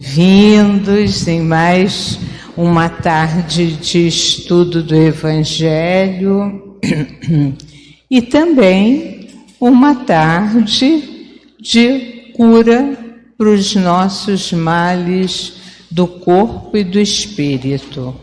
bem-vindos em mais uma tarde de estudo do Evangelho e também uma tarde de cura para os nossos males do corpo e do espírito.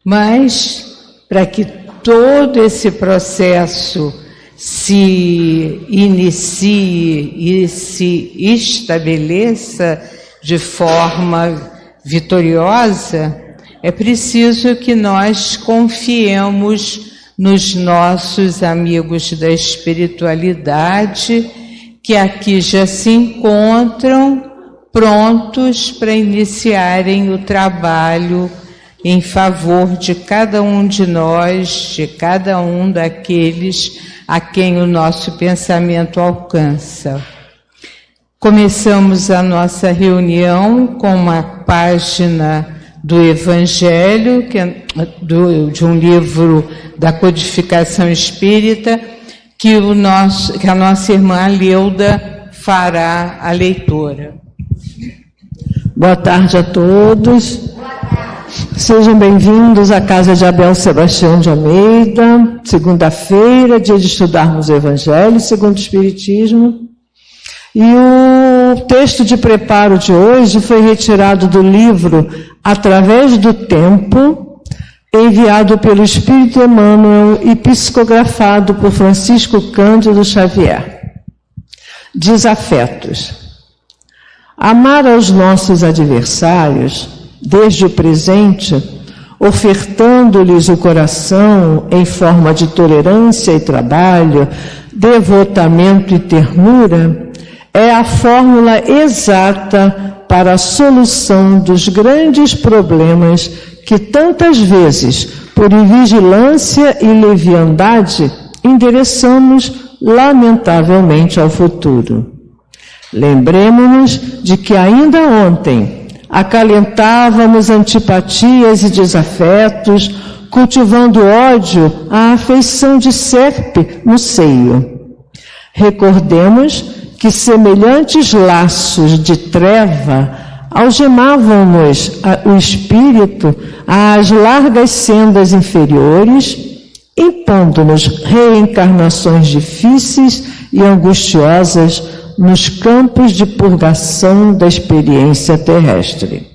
Mas, para que todo esse processo se inicie e se estabeleça de forma vitoriosa, é preciso que nós confiemos nos nossos amigos da espiritualidade, que aqui já se encontram prontos para iniciarem o trabalho em favor de cada um de nós, de cada um daqueles a quem o nosso pensamento alcança. Começamos a nossa reunião com uma página do Evangelho, de um livro da Codificação Espírita, que a nossa irmã Leuda fará a leitura. Boa tarde a todos. Sejam bem-vindos à Casa de Abel Sebastião de Almeida, segunda-feira, dia de estudarmos o Evangelho segundo o Espiritismo. E o texto de preparo de hoje foi retirado do livro Através do Tempo, enviado pelo Espírito Emmanuel e psicografado por Francisco Cândido Xavier. Desafetos. Amar aos nossos adversários, desde o presente, ofertando-lhes o coração em forma de tolerância e trabalho, devotamento e ternura, é a fórmula exata para a solução dos grandes problemas que tantas vezes, por invigilância e leviandade, endereçamos lamentavelmente ao futuro. Lembremo-nos de que ainda ontem acalentávamos antipatias e desafetos, cultivando ódio à afeição de serpe no seio. Recordemos que semelhantes laços de treva algemavam-nos o espírito às largas sendas inferiores, impondo-nos reencarnações difíceis e angustiosas nos campos de purgação da experiência terrestre.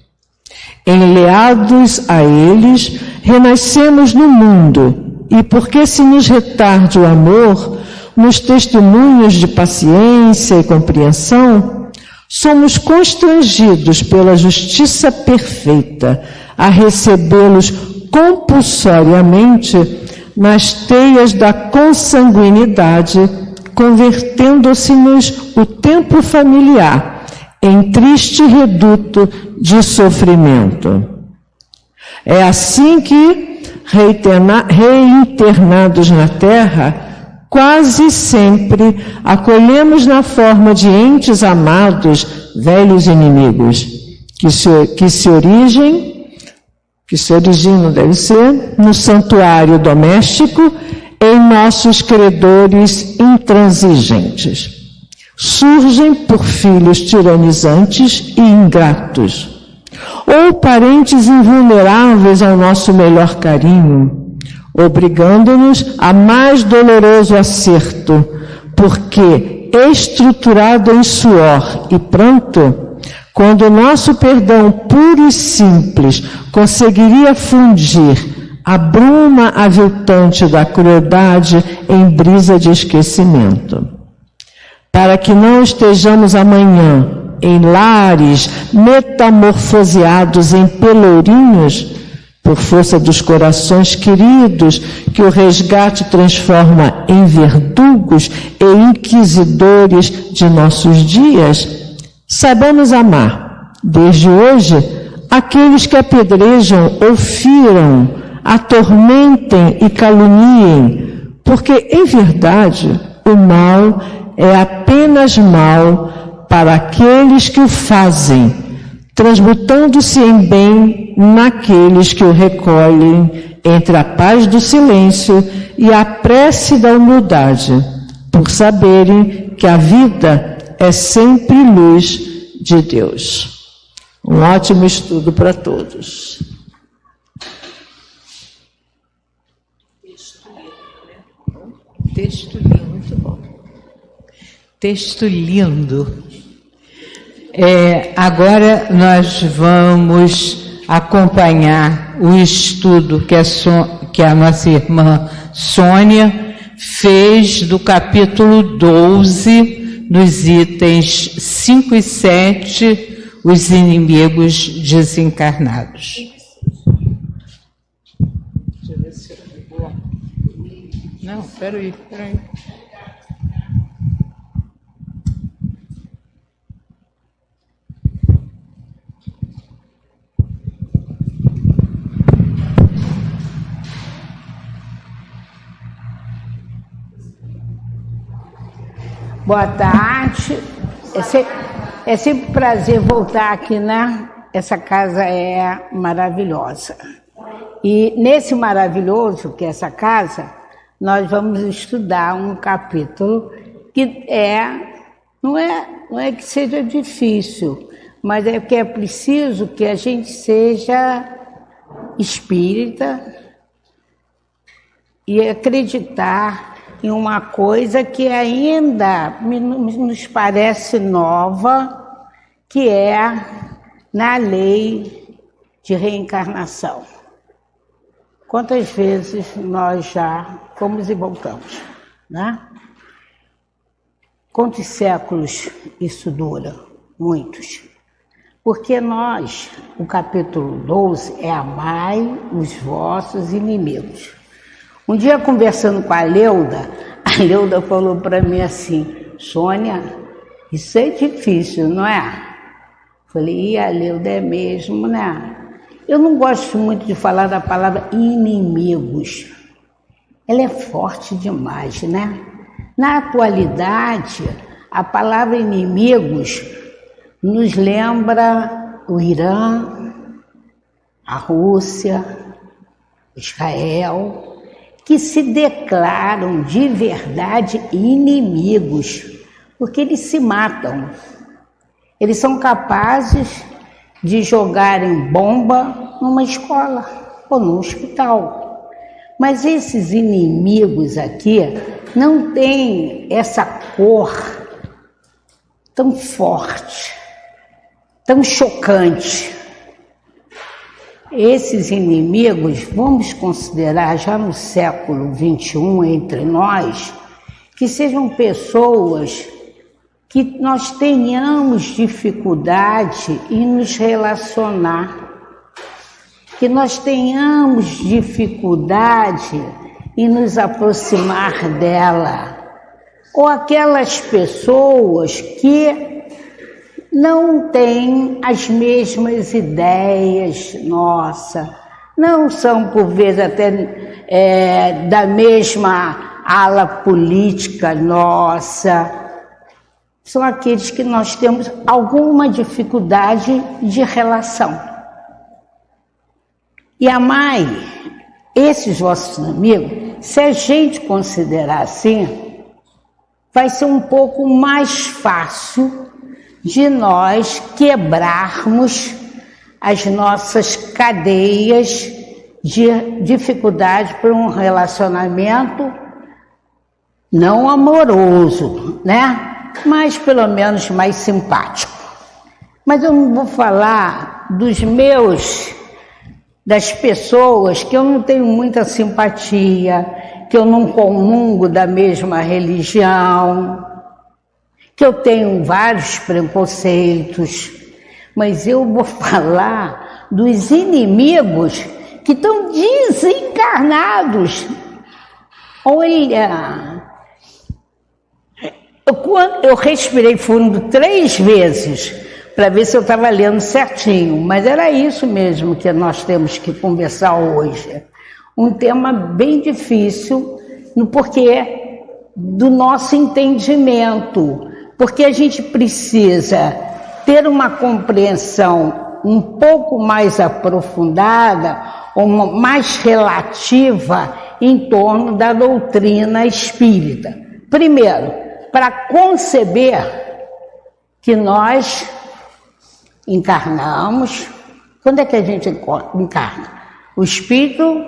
Enleados a eles, renascemos no mundo, e porque se nos retarde o amor, nos testemunhos de paciência e compreensão, somos constrangidos pela justiça perfeita a recebê-los compulsoriamente nas teias da consanguinidade, convertendo-se-nos o tempo familiar em triste reduto de sofrimento. É assim que, reinternados na terra, quase sempre acolhemos na forma de entes amados, velhos inimigos, que se originam, deve ser, no santuário doméstico, em nossos credores intransigentes. Surgem por filhos tiranizantes e ingratos, ou parentes invulneráveis ao nosso melhor carinho, obrigando-nos a mais doloroso acerto, porque, estruturado em suor e pranto, quando o nosso perdão puro e simples conseguiria fundir a bruma aviltante da crueldade em brisa de esquecimento. Para que não estejamos amanhã em lares metamorfoseados em pelourinhos, por força dos corações queridos que o resgate transforma em verdugos e inquisidores de nossos dias, saibamos amar, desde hoje, aqueles que apedrejam ou firam, atormentem e caluniem, porque, em verdade, o mal é apenas mal para aqueles que o fazem, transmutando-se em bem naqueles que o recolhem entre a paz do silêncio e a prece da humildade, por saberem que a vida é sempre luz de Deus. Um ótimo estudo para todos. Texto lindo, muito bom. Texto lindo. Agora nós vamos acompanhar o estudo que a nossa irmã Sônia fez do capítulo 12, nos itens 5 e 7, os inimigos desencarnados. Deixa eu ver se eu vou. Não, peraí. Boa tarde. É sempre um prazer voltar aqui, né? Essa casa é maravilhosa. E nesse maravilhoso que é essa casa, nós vamos estudar um capítulo que não é que seja difícil, mas é que é preciso que a gente seja espírita e acreditar em uma coisa que ainda nos parece nova, que é na lei de reencarnação. Quantas vezes nós já fomos e voltamos, né? Quantos séculos isso dura? Muitos. Porque nós, o capítulo 12, é amai os vossos inimigos. Um dia, conversando com a Leuda falou para mim assim: Sônia, isso é difícil, não é? Falei, a Leuda é mesmo, né? Eu não gosto muito de falar da palavra inimigos. Ela é forte demais, né? Na atualidade, a palavra inimigos nos lembra o Irã, a Rússia, Israel, que se declaram de verdade inimigos, porque eles se matam. Eles são capazes de jogarem bomba numa escola ou num hospital. Mas esses inimigos aqui não têm essa cor tão forte, tão chocante. Esses inimigos, vamos considerar já no século XXI entre nós, que sejam pessoas que nós tenhamos dificuldade em nos relacionar, que nós tenhamos dificuldade em nos aproximar dela, ou aquelas pessoas que não têm as mesmas ideias, não são, por vezes, até da mesma ala política nossa. São aqueles que nós temos alguma dificuldade de relação. E amai esses vossos amigos, se a gente considerar assim, vai ser um pouco mais fácil de nós quebrarmos as nossas cadeias de dificuldade para um relacionamento não amoroso, né? Mas pelo menos mais simpático. Mas eu não vou falar das pessoas que eu não tenho muita simpatia, que eu não comungo da mesma religião, que eu tenho vários preconceitos, mas eu vou falar dos inimigos que estão desencarnados. Olha, eu respirei fundo 3 vezes para ver se eu estava lendo certinho, mas era isso mesmo que nós temos que conversar hoje. Um tema bem difícil, porque do nosso entendimento, porque a gente precisa ter uma compreensão um pouco mais aprofundada, ou mais relativa em torno da doutrina espírita. Primeiro, para conceber que nós encarnamos. Quando é que a gente encarna? O espírito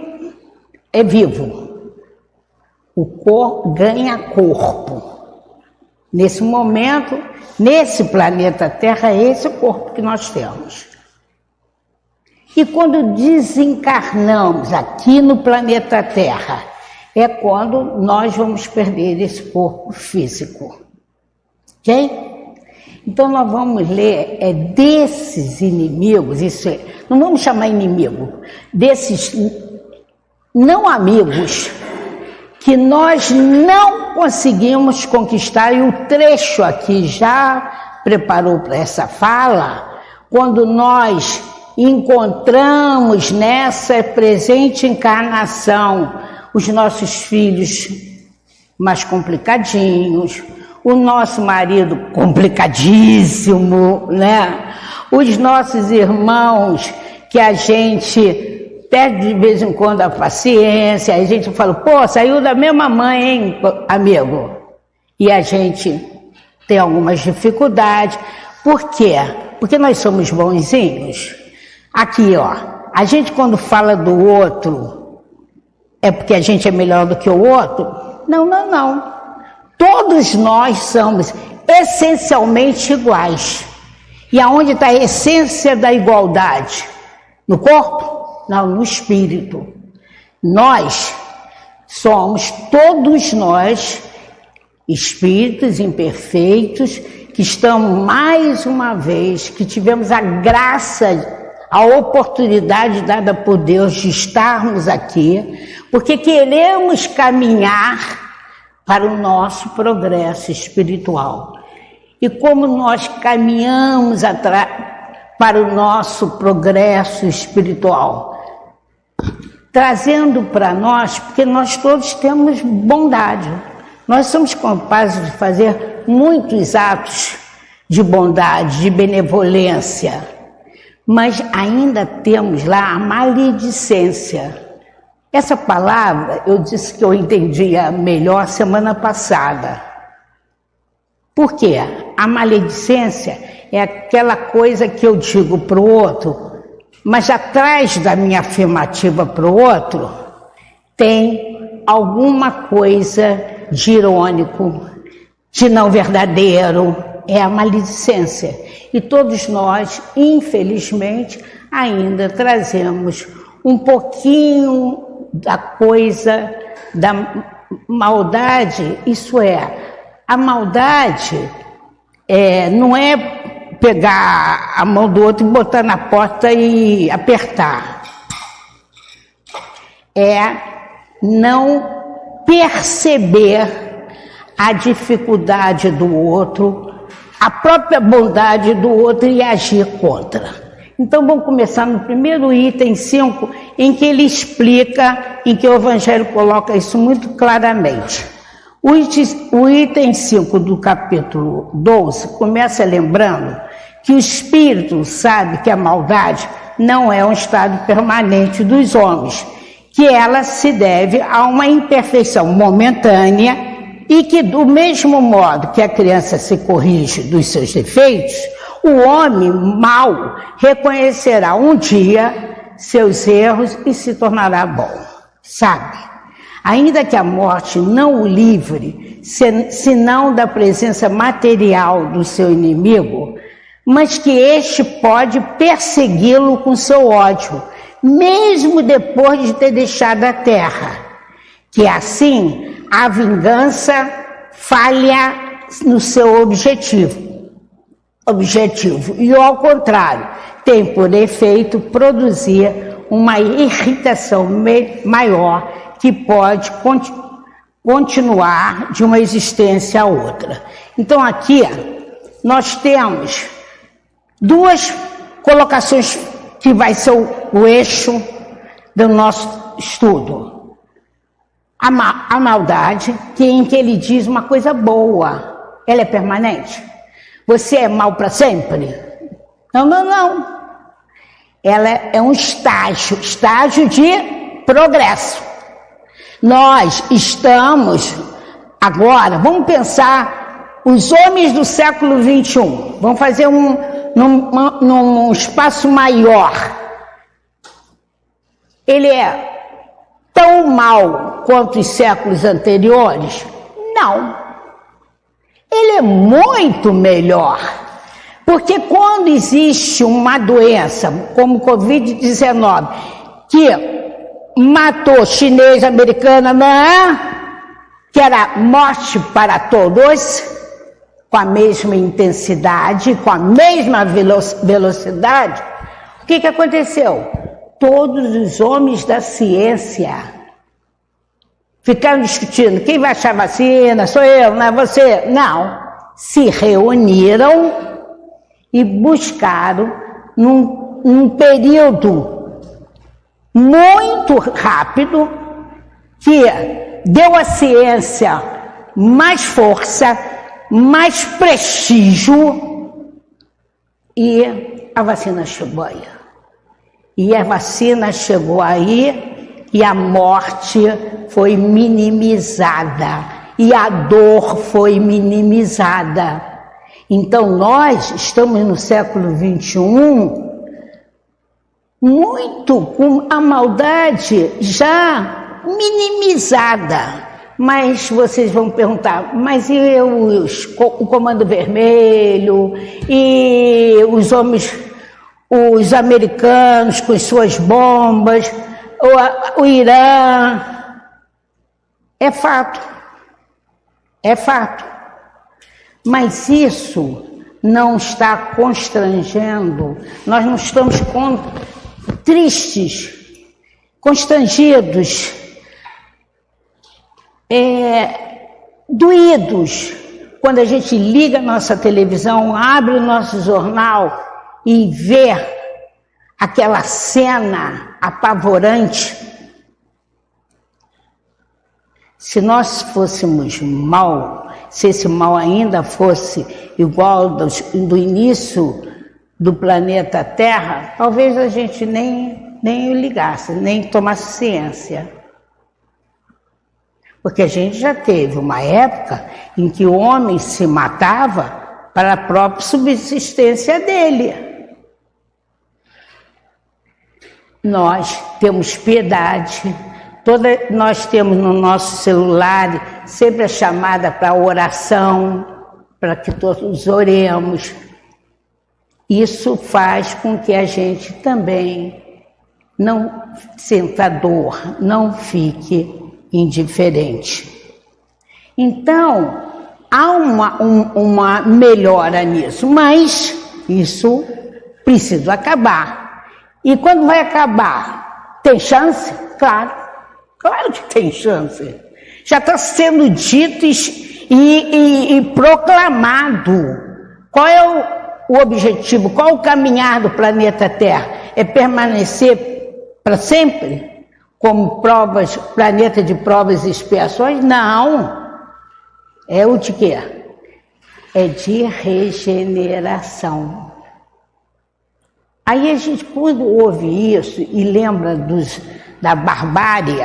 é vivo. O corpo ganha corpo. Nesse momento, nesse planeta Terra, é esse o corpo que nós temos. E quando desencarnamos aqui no planeta Terra, é quando nós vamos perder esse corpo físico. Ok? Então nós vamos ler desses inimigos, não vamos chamar inimigo, desses não amigos que nós não conseguimos conquistar, e o trecho aqui já preparou para essa fala, quando nós encontramos nessa presente encarnação os nossos filhos mais complicadinhos, o nosso marido complicadíssimo, né? Os nossos irmãos que a gente perde de vez em quando a paciência, a gente fala, pô, saiu da mesma mãe, hein, amigo? E a gente tem algumas dificuldades. Por quê? Porque nós somos bonzinhos. Aqui, ó, a gente quando fala do outro, é porque a gente é melhor do que o outro? Não, não, não. Todos nós somos essencialmente iguais. E aonde está a essência da igualdade? No corpo? Não, no espírito. Nós somos, todos nós, espíritos imperfeitos, que estamos mais uma vez, que tivemos a graça, a oportunidade dada por Deus de estarmos aqui, porque queremos caminhar para o nosso progresso espiritual. E como nós caminhamos para o nosso progresso espiritual? Trazendo para nós, porque nós todos temos bondade. Nós somos capazes de fazer muitos atos de bondade, de benevolência, mas ainda temos lá a maledicência. Essa palavra, eu disse que eu entendia melhor semana passada. Por quê? A maledicência é aquela coisa que eu digo para o outro, mas atrás da minha afirmativa para o outro, tem alguma coisa de irônico, de não verdadeiro, é a maledicência. E todos nós, infelizmente, ainda trazemos um pouquinho da coisa da maldade, isso é, a maldade não é pegar a mão do outro e botar na porta e apertar. É não perceber a dificuldade do outro, a própria bondade do outro e agir contra. Então vamos começar no primeiro item 5, em que ele explica, em que o Evangelho coloca isso muito claramente. O item 5 do capítulo 12 começa lembrando que o Espírito sabe que a maldade não é um estado permanente dos homens, que ela se deve a uma imperfeição momentânea e que, do mesmo modo que a criança se corrige dos seus defeitos, o homem mau reconhecerá um dia seus erros e se tornará bom, sabe? Ainda que a morte não o livre, senão da presença material do seu inimigo, mas que este pode persegui-lo com seu ódio, mesmo depois de ter deixado a terra, que assim a vingança falha no seu objetivo, e ao contrário, tem por efeito produzir uma irritação maior que pode continuar de uma existência a outra. Então aqui nós temos duas colocações que vai ser o eixo do nosso estudo. A maldade, em que ele diz uma coisa boa, ela é permanente? Você é mal para sempre? Não, não, não. Ela é um estágio de progresso. Nós estamos agora, vamos pensar os homens do século XXI. Vamos fazer num espaço maior, ele é tão mal quanto os séculos anteriores? Não. Ele é muito melhor. Porque quando existe uma doença, como o Covid-19, que matou chinês, americano, que era morte para todos, com a mesma intensidade, com a mesma velocidade, o que aconteceu? Todos os homens da ciência ficaram discutindo, quem vai achar vacina? Sou eu, não é você? Não. Se reuniram e buscaram, num período muito rápido, que deu à ciência mais força, mais prestígio, e a vacina chegou aí. E a vacina chegou aí e a morte foi minimizada e a dor foi minimizada. Então nós estamos no século XXI muito com a maldade já minimizada. Mas vocês vão perguntar, mas e o Comando Vermelho e os homens, os americanos com suas bombas, o Irã? É fato, é fato. Mas isso não está constrangendo, nós não estamos tristes, constrangidos, doídos, quando a gente liga a nossa televisão, abre o nosso jornal e vê aquela cena apavorante. Se nós fôssemos mal, se esse mal ainda fosse igual do início do planeta Terra, talvez a gente nem ligasse, nem tomasse ciência. Porque a gente já teve uma época em que o homem se matava para a própria subsistência dele. Nós temos piedade, nós temos no nosso celular sempre a chamada para oração, para que todos oremos. Isso faz com que a gente também não sinta dor, não fique indiferente. Então, há uma melhora nisso, mas isso precisa acabar. E quando vai acabar, tem chance? Claro que tem chance. Já está sendo dito e proclamado. Qual é o objetivo, qual o caminhar do planeta Terra? É permanecer para sempre? Como planeta de provas e expiações? Não. É o de quê? É de regeneração. Aí a gente, quando ouve isso e lembra da barbárie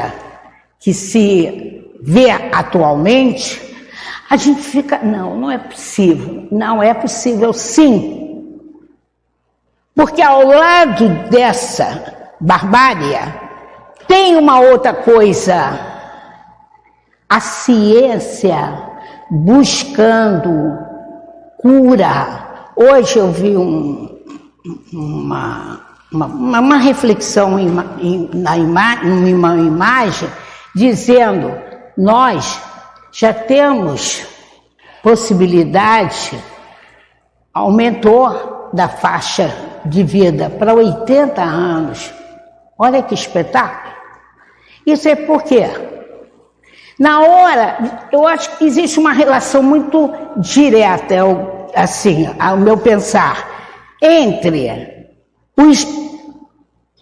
que se vê atualmente, a gente fica, não é possível. Não é possível, sim. Porque ao lado dessa barbárie, tem uma outra coisa, a ciência buscando cura. Hoje eu vi uma reflexão numa imagem dizendo, nós já temos possibilidade, aumentou da faixa de vida para 80 anos. Olha que espetáculo. Isso é por quê? Na hora, eu acho que existe uma relação muito direta, assim, ao meu pensar, entre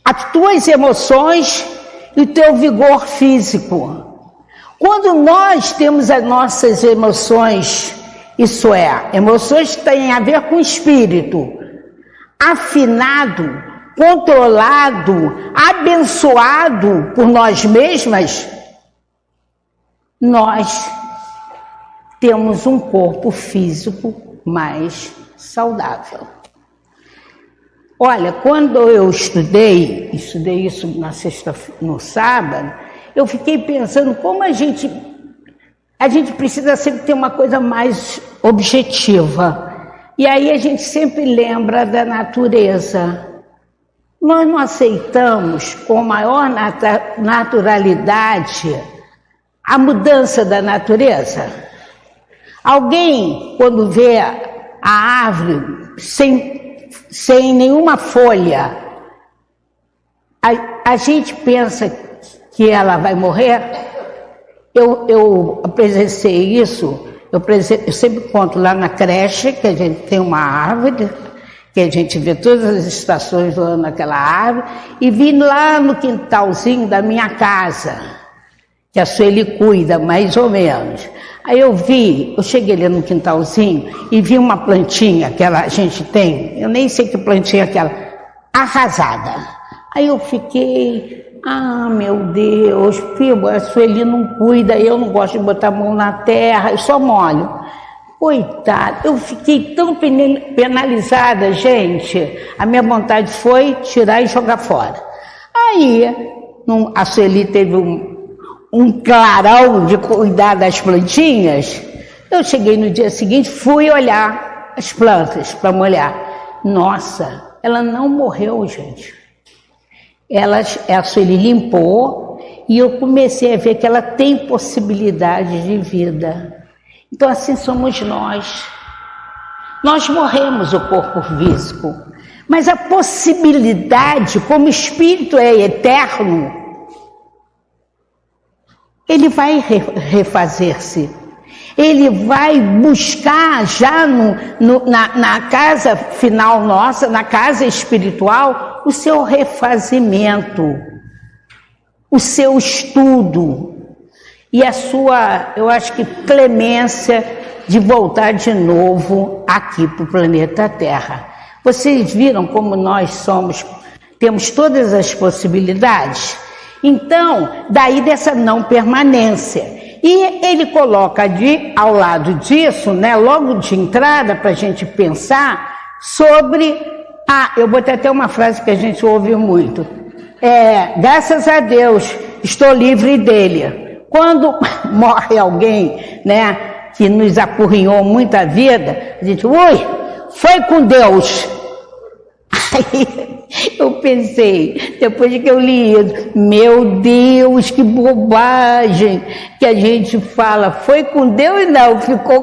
as tuas emoções e o teu vigor físico. Quando nós temos as nossas emoções, isso é, emoções que têm a ver com o espírito, afinado, controlado, abençoado por nós mesmas, nós temos um corpo físico mais saudável. Olha, quando eu estudei isso no sábado, eu fiquei pensando como a gente precisa sempre ter uma coisa mais objetiva. E aí a gente sempre lembra da natureza. Nós não aceitamos com maior naturalidade a mudança da natureza. Alguém, quando vê a árvore sem nenhuma folha, a gente pensa que ela vai morrer. Eu presenciei isso, eu sempre conto lá na creche, que a gente tem uma árvore, que a gente vê todas as estações do ano naquela árvore, e vi lá no quintalzinho da minha casa, que a Sueli cuida, mais ou menos. Aí eu cheguei ali no quintalzinho e vi uma plantinha que a gente tem, eu nem sei que plantinha é aquela, arrasada. Aí eu fiquei, meu Deus, filho, a Sueli não cuida, eu não gosto de botar a mão na terra, eu só molho. Coitada, eu fiquei tão penalizada, gente, a minha vontade foi tirar e jogar fora. Aí a Sueli teve um clarão de cuidar das plantinhas. Eu cheguei no dia seguinte, fui olhar as plantas para molhar. Nossa, ela não morreu, gente. A Sueli limpou e eu comecei a ver que ela tem possibilidade de vida. Então assim somos nós. Nós morremos o corpo físico, mas a possibilidade, como o espírito é eterno, ele vai refazer-se. Ele vai buscar já na casa final nossa, na casa espiritual, o seu refazimento, o seu estudo e a sua, eu acho que, clemência de voltar de novo aqui para o planeta Terra. Vocês viram como nós temos todas as possibilidades? Então, daí dessa não permanência. E ele coloca ao lado disso, né, logo de entrada, para a gente pensar sobre... eu botei até uma frase que a gente ouve muito. Graças a Deus, estou livre dele. Quando morre alguém, né, que nos apurrinhou muita vida, a gente, foi com Deus. Aí eu pensei, depois que eu li isso, meu Deus, que bobagem que a gente fala, foi com Deus não,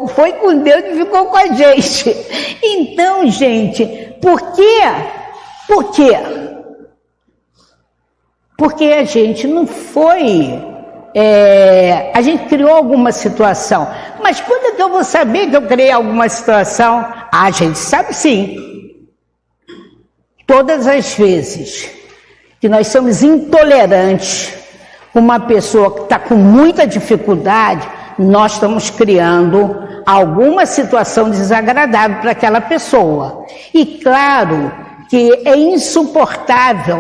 foi com Deus e ficou com a gente. Então, gente, por quê? Por quê? Porque a gente não foi... a gente criou alguma situação. Mas quando é que eu vou saber que eu criei alguma situação? A gente sabe sim. Todas as vezes que nós somos intolerantes com uma pessoa que está com muita dificuldade, nós estamos criando alguma situação desagradável para aquela pessoa. E claro que é insuportável,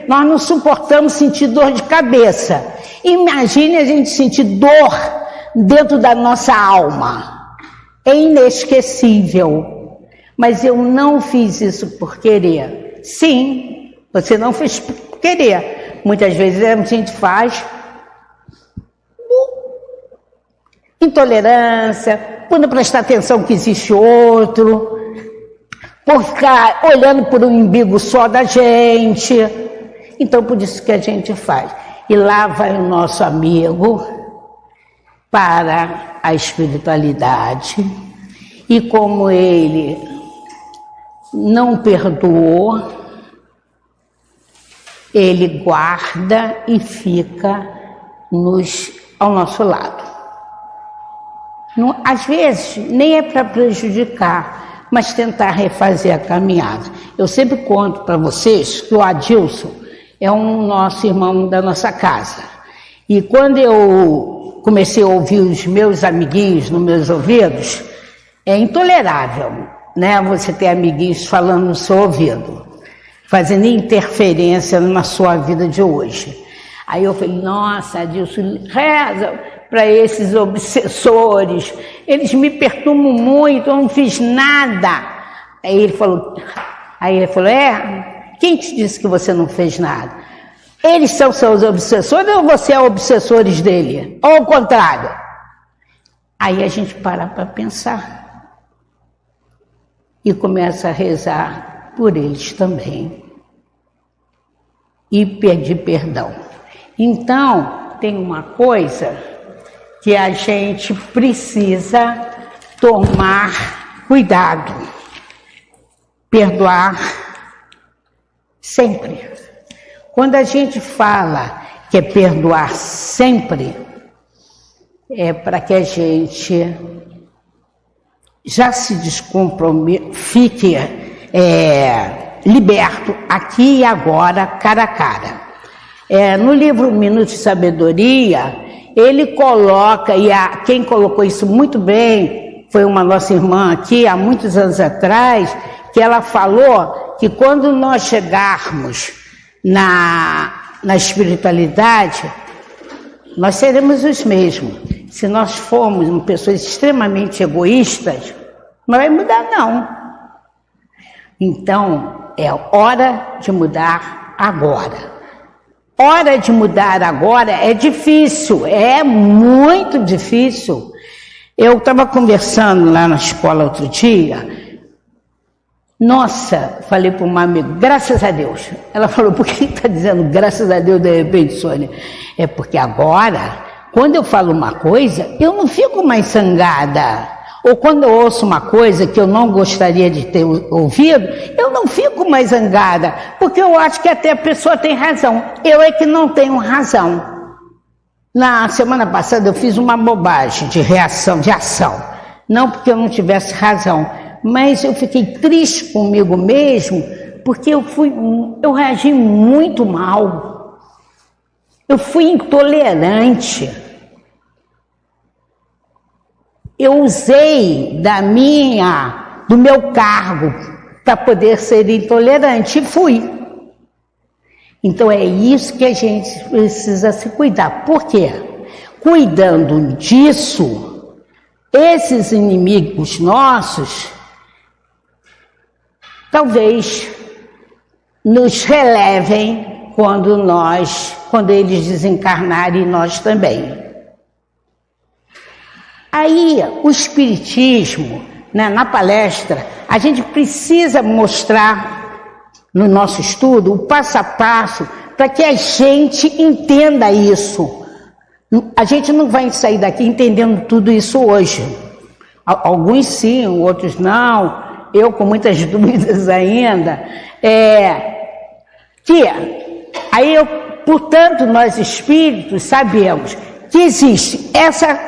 nós não suportamos sentir dor de cabeça. Imagine a gente sentir dor dentro da nossa alma. É inesquecível. Mas eu não fiz isso por querer. Sim, você não fez por querer. Muitas vezes a gente faz intolerância, por não prestar atenção que existe outro, por ficar olhando por um umbigo só da gente. Então, por isso que a gente faz. E lá vai o nosso amigo para a espiritualidade. E como ele não perdoou, ele guarda e fica ao nosso lado. Não, às vezes, nem é para prejudicar, mas tentar refazer a caminhada. Eu sempre conto para vocês que o Adilson é um nosso irmão da nossa casa. E quando eu comecei a ouvir os meus amiguinhos nos meus ouvidos, é intolerável, né? Você ter amiguinhos falando no seu ouvido, fazendo interferência na sua vida de hoje. Aí eu falei, nossa, Adilson, reza para esses obsessores, eles me perturbam muito, eu não fiz nada. Aí ele falou, Aí ele falou, quem te disse que você não fez nada? Eles são seus obsessores ou você é obsessores dele? Ou ao contrário? Aí a gente para pensar. E começa a rezar por eles também. E pedir perdão. Então, tem uma coisa que a gente precisa tomar cuidado. Perdoar sempre. Quando a gente fala que é perdoar sempre, é para que a gente já se descomprometa, fique liberto aqui e agora, cara a cara. No livro Minuto de Sabedoria, ele coloca, e quem colocou isso muito bem, foi uma nossa irmã aqui, há muitos anos atrás, que ela falou que quando nós chegarmos na espiritualidade, nós seremos os mesmos. Se nós formos pessoas extremamente egoístas, não vai mudar não. Então, é hora de mudar agora. Hora de mudar agora é difícil, é muito difícil. Eu estava conversando lá na escola outro dia. Nossa, falei para uma amiga, graças a Deus. Ela falou, por que está dizendo graças a Deus de repente, Sônia? É porque agora, quando eu falo uma coisa, eu não fico mais zangada. Ou quando eu ouço uma coisa que eu não gostaria de ter ouvido, eu não fico mais zangada, porque eu acho que até a pessoa tem razão. Eu é que não tenho razão. Na semana passada eu fiz uma bobagem de reação, de ação. Não porque eu não tivesse razão, mas eu fiquei triste comigo mesmo, porque eu reagi muito mal. Eu fui intolerante. Eu usei do meu cargo para poder ser intolerante e fui. Então é isso que a gente precisa se cuidar. Por quê? Cuidando disso, esses inimigos nossos talvez nos relevem quando eles desencarnarem e nós também. Aí, o Espiritismo, na palestra, a gente precisa mostrar no nosso estudo o passo a passo para que a gente entenda isso. A gente não vai sair daqui entendendo tudo isso hoje. Alguns sim, outros não. Eu com muitas dúvidas ainda. Portanto, nós espíritos sabemos que existe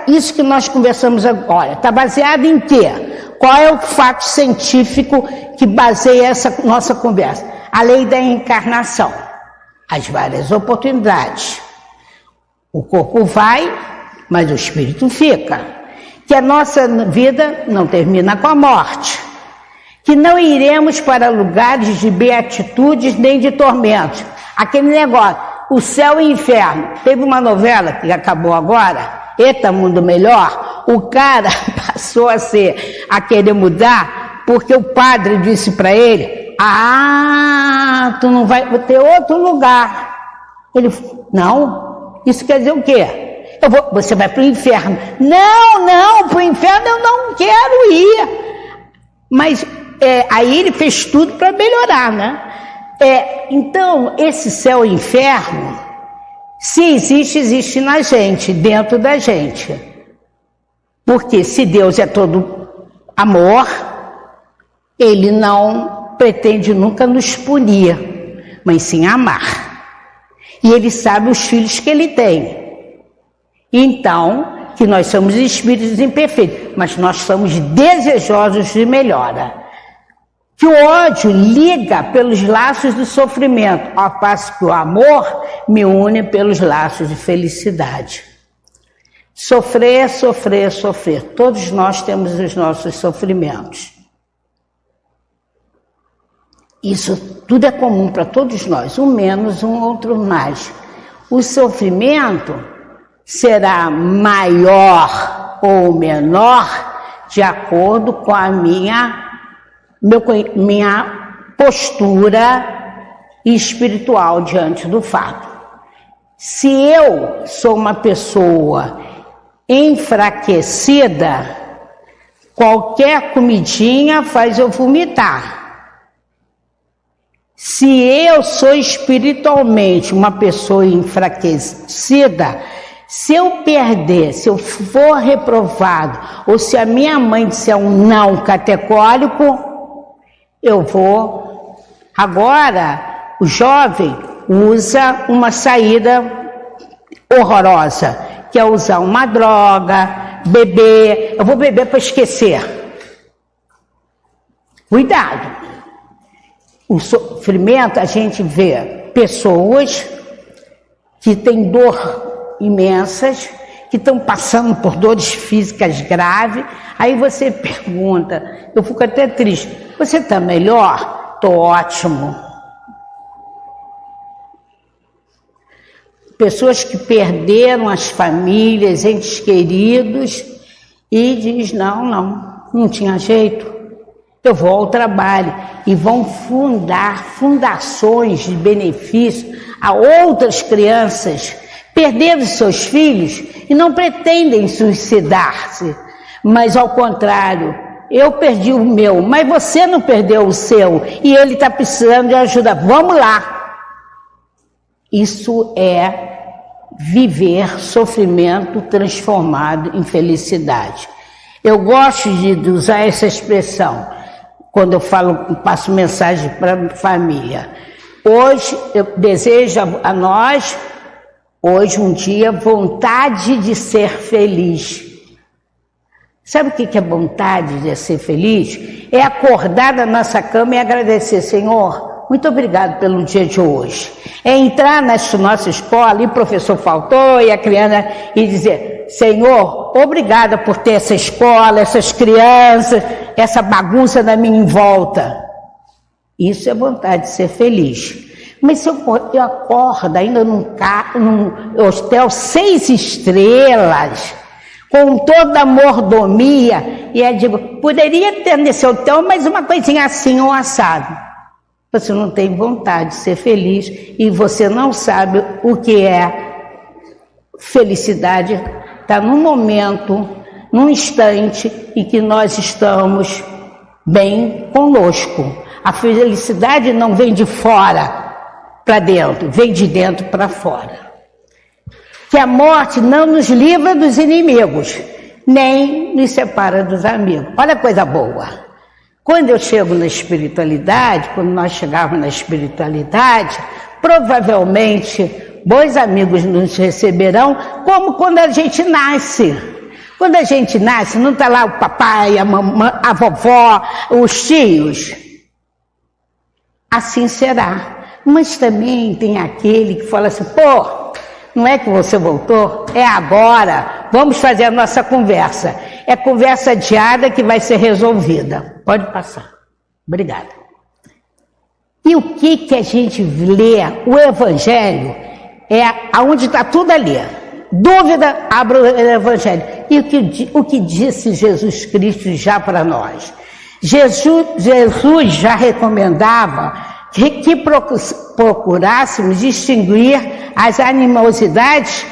isso que nós conversamos agora. Está baseado em quê? Qual é o fato científico que baseia essa nossa conversa? A lei da encarnação, as várias oportunidades. O corpo vai, mas o espírito fica. Que a nossa vida não termina com a morte. Que não iremos para lugares de beatitudes nem de tormentos. Aquele negócio, o céu e o inferno. Teve uma novela que acabou agora, Eita Mundo Melhor. O cara passou a querer mudar porque o padre disse para ele, tu não vai ter outro lugar. Ele falou, não, isso quer dizer o quê? Você vai para o inferno. Não, para o inferno eu não quero ir. Mas aí ele fez tudo para melhorar, né? Então, esse céu e inferno, se existe na gente, dentro da gente. Porque se Deus é todo amor, Ele não pretende nunca nos punir, mas sim amar. E Ele sabe os filhos que Ele tem. Então, que nós somos espíritos imperfeitos, mas nós somos desejosos de melhora. Que o ódio liga pelos laços do sofrimento, ao passo que o amor me une pelos laços de felicidade. Sofrer. Todos nós temos os nossos sofrimentos. Isso tudo é comum para todos nós, um menos, um outro mais. O sofrimento será maior ou menor de acordo com a minha postura espiritual diante do fato. Se eu sou uma pessoa enfraquecida, qualquer comidinha faz eu vomitar. Se eu sou espiritualmente uma pessoa enfraquecida, se eu perder, se eu for reprovado, ou se a minha mãe disser um não categórico, eu vou. Agora, o jovem usa uma saída horrorosa, que é usar uma droga, beber. Eu vou beber para esquecer. Cuidado. O sofrimento, a gente vê pessoas que têm dor imensas, que estão passando por dores físicas graves. Aí você pergunta, eu fico até triste, você está melhor? Estou ótimo. Pessoas que perderam as famílias, entes queridos, e diz, não tinha jeito. Eu vou ao trabalho, e vão fundar fundações de benefício a outras crianças, perderam seus filhos e não pretendem suicidar-se, mas ao contrário, eu perdi o meu, mas você não perdeu o seu, e ele está precisando de ajuda, vamos lá. Isso é viver sofrimento transformado em felicidade. Eu gosto de usar essa expressão quando eu passo mensagem para a família. Hoje eu desejo a nós, hoje um dia, vontade de ser feliz. Sabe o que é vontade de ser feliz? É acordar da nossa cama e agradecer, Senhor, muito obrigado pelo dia de hoje. É entrar na nossa escola e o professor faltou e a criança e dizer, Senhor, obrigada por ter essa escola, essas crianças, essa bagunça na minha volta. Isso é vontade de ser feliz. Mas se eu acordo ainda num hotel 6 estrelas, com toda a mordomia, e eu digo, poderia ter nesse hotel mais uma coisinha assim ou assado. Você não tem vontade de ser feliz e você não sabe o que é felicidade. Está num momento, num instante em que nós estamos bem conosco. A felicidade não vem de fora para dentro, vem de dentro para fora. Que a morte não nos livra dos inimigos, nem nos separa dos amigos. Olha a coisa boa. Quando eu chego na espiritualidade, quando nós chegamos na espiritualidade, provavelmente bons amigos nos receberão, como quando a gente nasce. Quando a gente nasce, não está lá o papai, a mamãe, a vovó, os tios. Assim será. Mas também tem aquele que fala assim, pô, não é que você voltou? É agora, vamos fazer a nossa conversa. É conversa diária que vai ser resolvida. Pode passar. Obrigada. E o que a gente lê? O Evangelho é aonde está tudo ali. Dúvida, abra o Evangelho. E o que disse Jesus Cristo já para nós? Jesus já recomendava que procurássemos distinguir as animosidades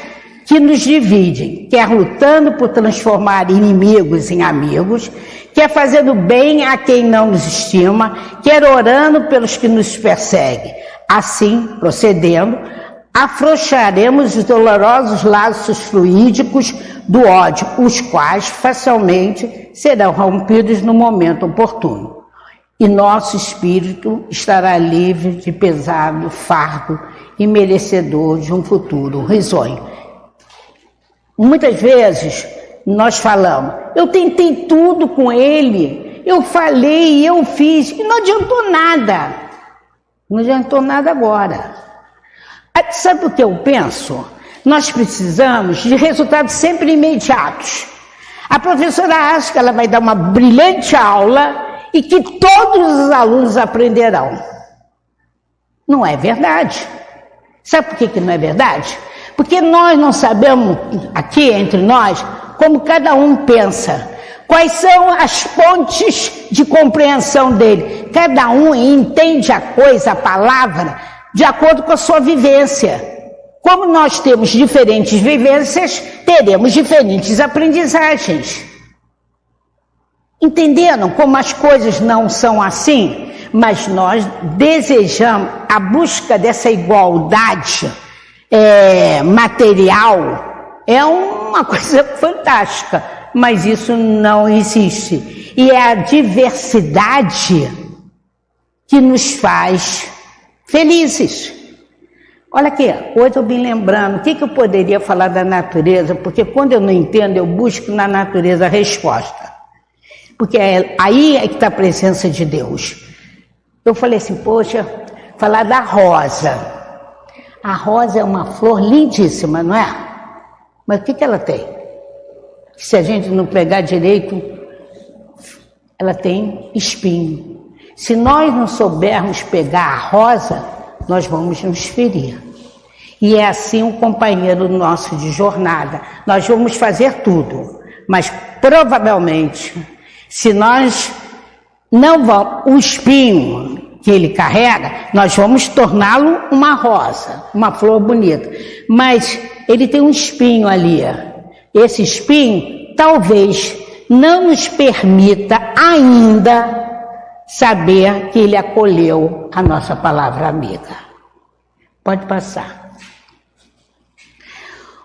que nos dividem, quer lutando por transformar inimigos em amigos, quer fazendo bem a quem não nos estima, quer orando pelos que nos perseguem. Assim, procedendo, afrouxaremos os dolorosos laços fluídicos do ódio, os quais facilmente serão rompidos no momento oportuno. E nosso espírito estará livre de pesado fardo e merecedor de um futuro risonho. Muitas vezes nós falamos, eu tentei tudo com ele, eu falei, eu fiz, e não adiantou nada. Não adiantou nada agora. Sabe o que eu penso? Nós precisamos de resultados sempre imediatos. A professora acha que ela vai dar uma brilhante aula e que todos os alunos aprenderão. Não é verdade. Sabe por que não é verdade? Porque nós não sabemos, aqui entre nós, como cada um pensa. Quais são as pontes de compreensão dele? Cada um entende a coisa, a palavra, de acordo com a sua vivência. Como nós temos diferentes vivências, teremos diferentes aprendizagens. Entenderam como as coisas não são assim? Mas nós desejamos a busca dessa igualdade material. É uma coisa fantástica, mas isso não existe. E é a diversidade que nos faz felizes. Olha aqui, hoje eu vim lembrando, o que eu poderia falar da natureza? Porque quando eu não entendo, eu busco na natureza a resposta. Porque aí é que está a presença de Deus. Eu falei assim, poxa, falar da rosa. A rosa é uma flor lindíssima, não é? Mas o que ela tem? Se a gente não pegar direito, ela tem espinho. Se nós não soubermos pegar a rosa, nós vamos nos ferir. E é assim um companheiro nosso de jornada. Nós vamos fazer tudo, mas provavelmente, se nós não vamos, o espinho que ele carrega, nós vamos torná-lo uma rosa, uma flor bonita. Mas ele tem um espinho ali. Esse espinho talvez não nos permita ainda saber que ele acolheu a nossa palavra amiga. Pode passar.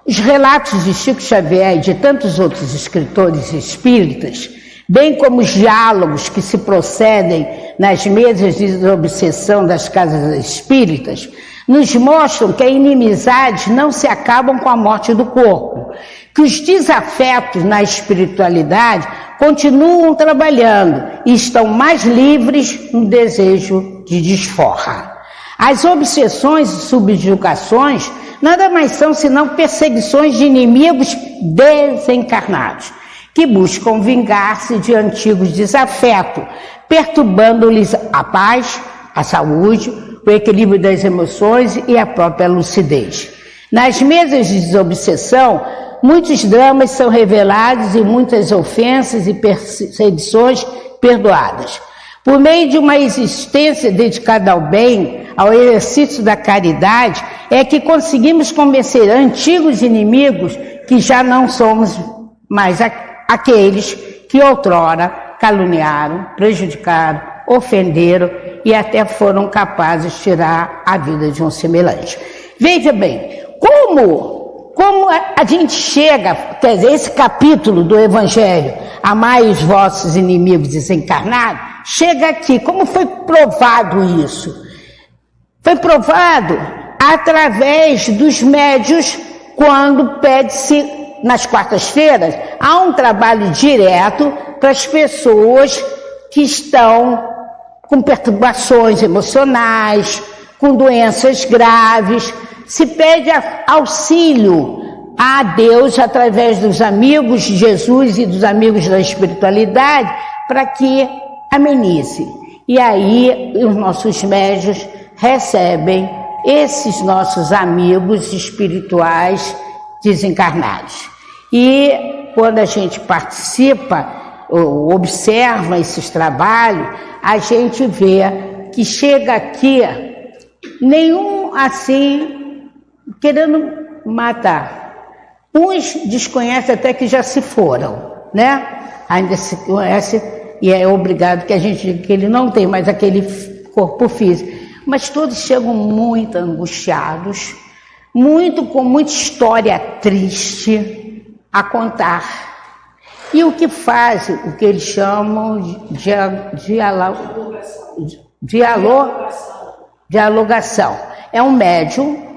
Os relatos de Chico Xavier e de tantos outros escritores espíritas, bem como os diálogos que se procedem nas mesas de obsessão das casas espíritas, nos mostram que a inimizade não se acabam com a morte do corpo, que os desafetos na espiritualidade continuam trabalhando e estão mais livres no desejo de desforra. As obsessões e subjugações nada mais são senão perseguições de inimigos desencarnados, que buscam vingar-se de antigos desafetos, perturbando-lhes a paz, a saúde, o equilíbrio das emoções e a própria lucidez. Nas mesas de desobsessão, muitos dramas são revelados e muitas ofensas e perseguições perdoadas. Por meio de uma existência dedicada ao bem, ao exercício da caridade, é que conseguimos convencer antigos inimigos que já não somos mais aqueles que outrora caluniaram, prejudicaram, ofenderam e até foram capazes de tirar a vida de um semelhante. Veja bem, como a gente chega, quer dizer, esse capítulo do Evangelho, amai os vossos inimigos desencarnados, chega aqui, como foi provado isso? Foi provado através dos médios, quando pede-se, nas quartas-feiras, há um trabalho direto para as pessoas que estão com perturbações emocionais, com doenças graves, se pede auxílio a Deus através dos amigos de Jesus e dos amigos da espiritualidade para que amenize. E aí os nossos médios recebem esses nossos amigos espirituais desencarnados. E quando a gente participa, ou observa esses trabalhos, a gente vê que chega aqui nenhum assim querendo matar. Uns desconhecem até que já se foram, né? Ainda se conhece e é obrigado que a gente diga que ele não tem mais aquele corpo físico. Mas todos chegam muito angustiados, com muita história triste a contar. E o que fazem, o que eles chamam de dialogação. É um médium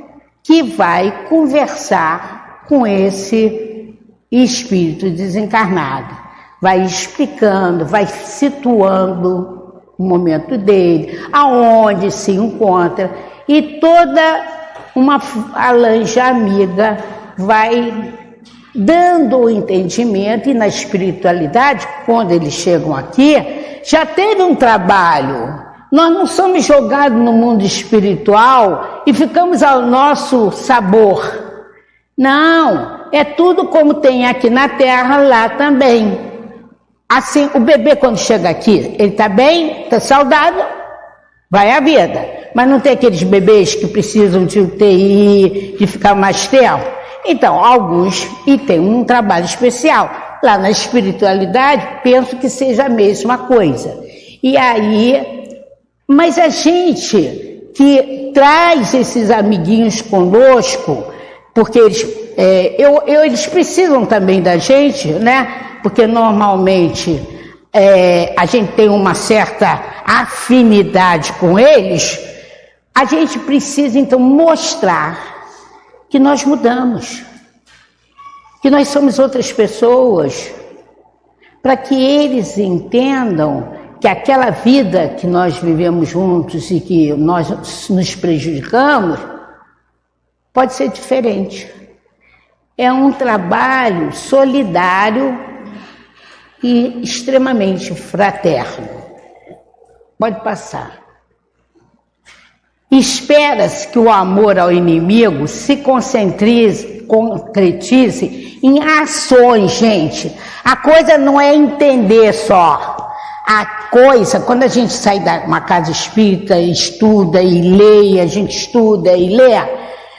que vai conversar com esse espírito desencarnado. Vai explicando, vai situando o momento dele, aonde se encontra, e toda uma falange amiga vai dando o entendimento, e na espiritualidade, quando eles chegam aqui, já teve um trabalho. Nós não somos jogados no mundo espiritual e ficamos ao nosso sabor. Não, é tudo como tem aqui na Terra, lá também. Assim, o bebê quando chega aqui, ele está bem, está saudável, vai à vida. Mas não tem aqueles bebês que precisam de UTI, de ficar mais tempo. Então, alguns, e tem um trabalho especial. Lá na espiritualidade, penso que seja a mesma coisa. E aí, mas a gente que traz esses amiguinhos conosco, porque eles precisam também da gente, né? Porque normalmente a gente tem uma certa afinidade com eles, a gente precisa então mostrar que nós mudamos, que nós somos outras pessoas, para que eles entendam que aquela vida que nós vivemos juntos e que nós nos prejudicamos, pode ser diferente. É um trabalho solidário e extremamente fraterno. Pode passar. Espera-se que o amor ao inimigo se concretize em ações, gente. A coisa não é entender só. A coisa, quando a gente sai de uma casa espírita, estuda e lê, a gente estuda e lê,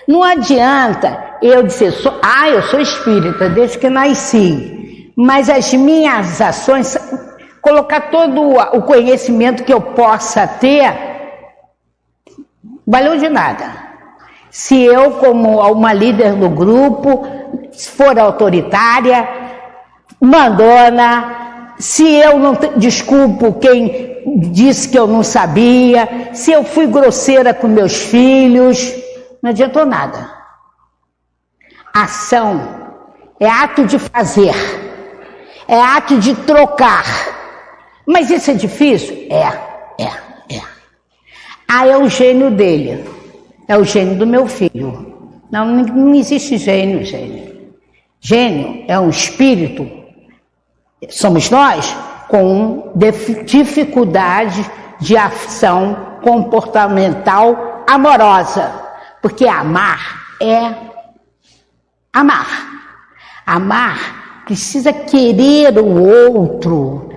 não adianta eu dizer, eu sou espírita desde que nasci, mas as minhas ações, colocar todo o conhecimento que eu possa ter, valeu de nada. Se eu, como uma líder do grupo, for autoritária, mandona, se eu não desculpo quem disse que eu não sabia, se eu fui grosseira com meus filhos, não adiantou nada. Ação é ato de fazer, é ato de trocar. Mas isso é difícil? É. É o gênio dele, é o gênio do meu filho. Não existe gênio. Gênio é um espírito, somos nós, com dificuldade de ação comportamental amorosa. Porque amar é amar. Amar precisa querer o outro,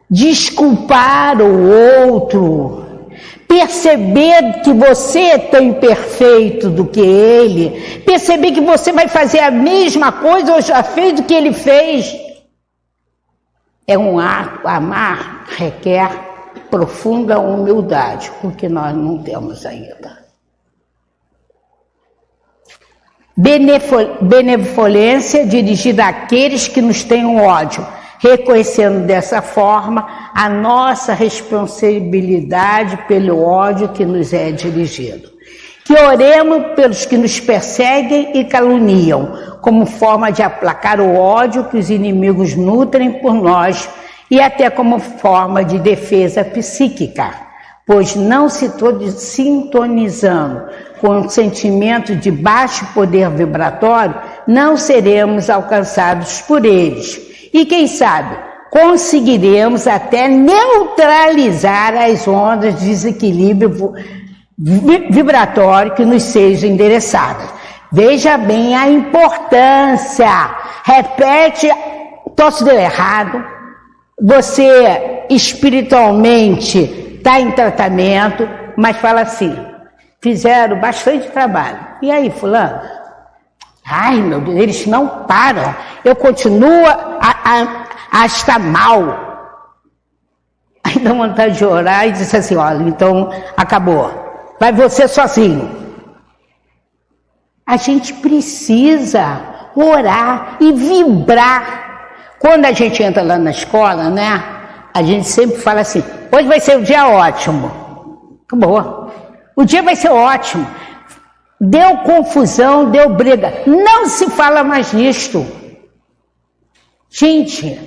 desculpar o outro, perceber que você é tão imperfeito do que ele, perceber que você vai fazer a mesma coisa ou já fez do que ele fez. É um ato, amar requer profunda humildade, porque nós não temos ainda. Benevolência dirigida àqueles que nos tenham ódio, reconhecendo dessa forma a nossa responsabilidade pelo ódio que nos é dirigido. Que oremos pelos que nos perseguem e caluniam, como forma de aplacar o ódio que os inimigos nutrem por nós e até como forma de defesa psíquica, pois não se sintonizando com o sentimento de baixo poder vibratório, não seremos alcançados por eles. E quem sabe, conseguiremos até neutralizar as ondas de desequilíbrio vibratório que nos sejam endereçadas. Veja bem a importância. Repete, estou se deu errado. Você espiritualmente está em tratamento, mas fala assim, fizeram bastante trabalho. E aí, fulano? Ai, meu Deus, eles não param. Eu continuo a estar mal. Aí dá vontade de orar e diz assim, olha, então acabou. Vai você sozinho. A gente precisa orar e vibrar. Quando a gente entra lá na escola, né? A gente sempre fala assim, hoje vai ser um dia ótimo. Acabou. O dia vai ser ótimo. Deu confusão, deu briga. Não se fala mais nisto. Gente,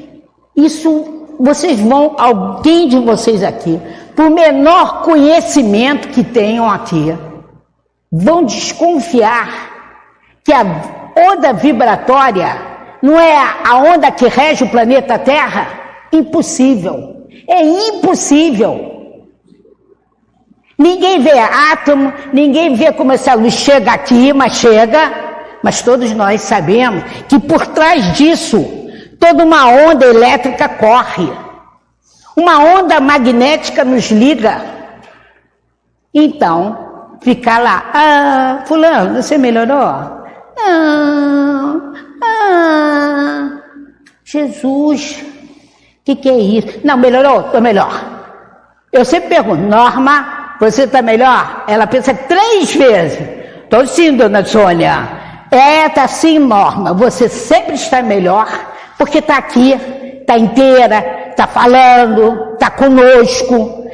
isso, vocês vão, alguém de vocês aqui, por menor conhecimento que tenham aqui, vão desconfiar que a onda vibratória não é a onda que rege o planeta Terra? Impossível. É impossível. Ninguém vê átomo, ninguém vê como essa luz chega aqui, mas chega. Mas todos nós sabemos que por trás disso, toda uma onda elétrica corre. Uma onda magnética nos liga. Então, ficar lá, fulano, você melhorou? Jesus, o que é isso? Não, melhorou? Estou melhor. Eu sempre pergunto, Norma, você está melhor? Ela pensa 3 vezes. Estou sim, dona Sônia. Está sim, Norma, você sempre está melhor, porque está aqui, está inteira, está falando, está conosco.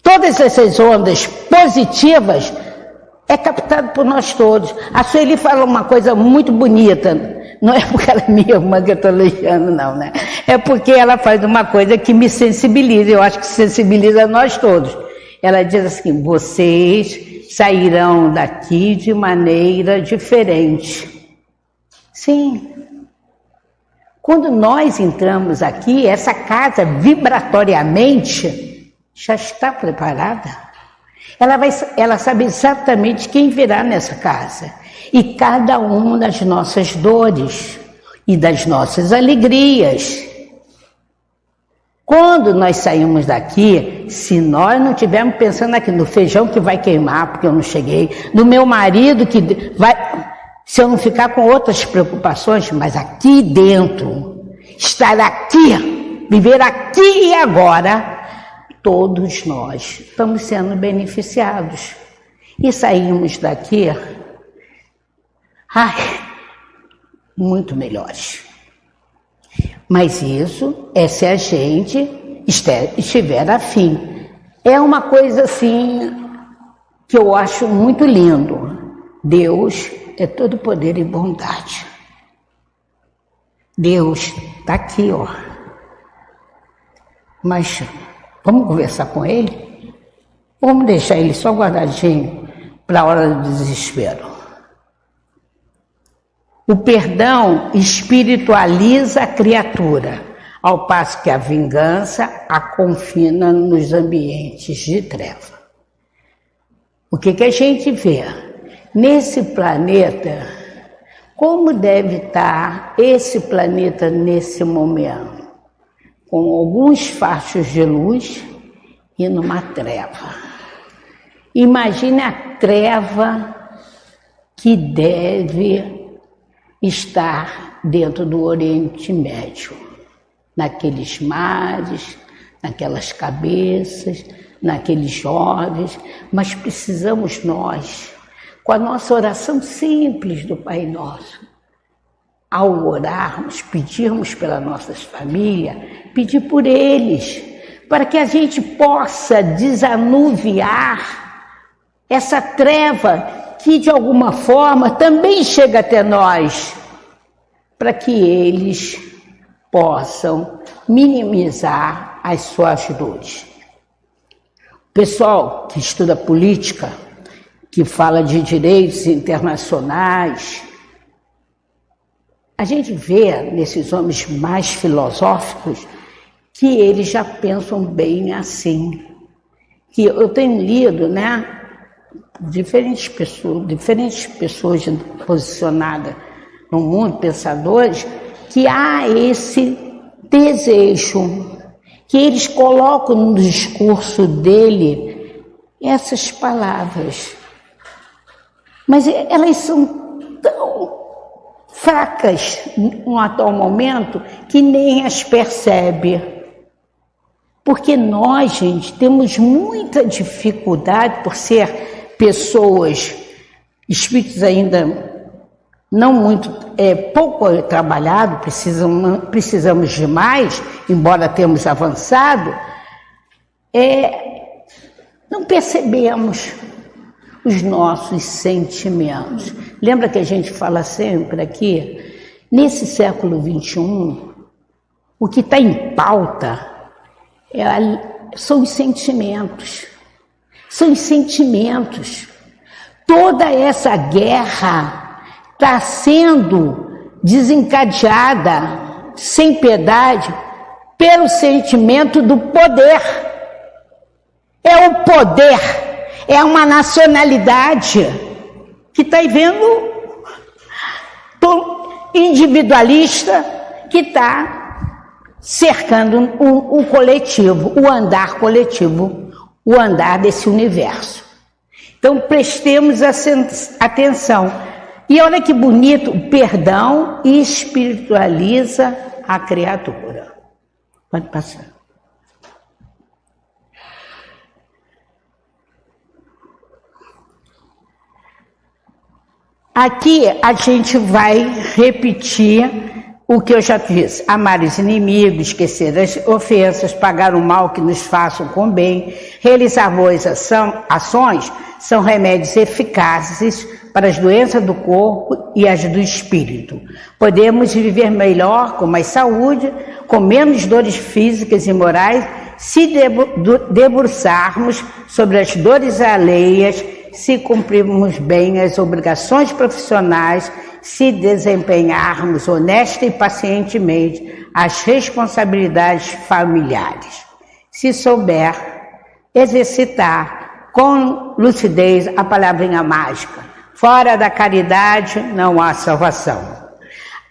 Todas essas ondas positivas é captado por nós todos. A Sueli fala uma coisa muito bonita, não é porque ela é minha irmã que eu estou elogiando, não, né? É porque ela faz uma coisa que me sensibiliza, eu acho que sensibiliza nós todos. Ela diz assim, vocês sairão daqui de maneira diferente. Sim. Quando nós entramos aqui, essa casa vibratoriamente já está preparada. Ela sabe exatamente quem virá nessa casa. E cada uma das nossas dores e das nossas alegrias. Quando nós saímos daqui, se nós não estivermos pensando aqui no feijão que vai queimar, porque eu não cheguei, no meu marido que vai... Se eu não ficar com outras preocupações, mas aqui dentro, estar aqui, viver aqui e agora, todos nós estamos sendo beneficiados. E saímos daqui, muito melhores. Mas isso é se a gente estiver afim. É uma coisa assim que eu acho muito lindo. Deus é todo poder e bondade. Deus está aqui, ó. Mas vamos conversar com Ele? Vamos deixar Ele só guardadinho para a hora do desespero. O perdão espiritualiza a criatura, ao passo que a vingança a confina nos ambientes de treva. O que a gente vê? Nesse planeta, como deve estar esse planeta nesse momento? Com alguns fachos de luz e numa treva. Imagine a treva que deve estar dentro do Oriente Médio, naqueles mares, naquelas cabeças, naqueles jovens, mas precisamos nós, com a nossa oração simples do Pai Nosso, ao orarmos, pedirmos pela nossa família, pedir por eles, para que a gente possa desanuviar essa treva que de alguma forma também chega até nós, para que eles possam minimizar as suas dores. O pessoal que estuda política, que fala de direitos internacionais, a gente vê nesses homens mais filosóficos que eles já pensam bem assim. Que eu tenho lido, né? Diferentes pessoas posicionadas no mundo, pensadores, que há esse desejo, que eles colocam no discurso dele essas palavras. Mas elas são tão fracas no atual momento que nem as percebe. Porque nós, gente, temos muita dificuldade por ser pessoas, espíritos ainda não muito, pouco trabalhado, precisamos de mais, embora tenhamos avançado, não percebemos os nossos sentimentos. Lembra que a gente fala sempre aqui, nesse século XXI, o que está em pauta são os sentimentos. São os sentimentos. Toda essa guerra está sendo desencadeada, sem piedade, pelo sentimento do poder. É o poder, é uma nacionalidade que está vendo individualista, que que está cercando o coletivo, o andar coletivo, o andar desse universo. Então, prestemos atenção. E olha que bonito, o perdão espiritualiza a criatura. Pode passar. Aqui a gente vai repetir o que eu já disse: amar os inimigos, esquecer as ofensas, pagar o mal que nos façam com bem, realizar boas ações são remédios eficazes para as doenças do corpo e as do espírito. Podemos viver melhor, com mais saúde, com menos dores físicas e morais, se debruçarmos sobre as dores alheias, se cumprirmos bem as obrigações profissionais, se desempenharmos honesta e pacientemente as responsabilidades familiares. Se souber exercitar com lucidez a palavrinha mágica, fora da caridade não há salvação.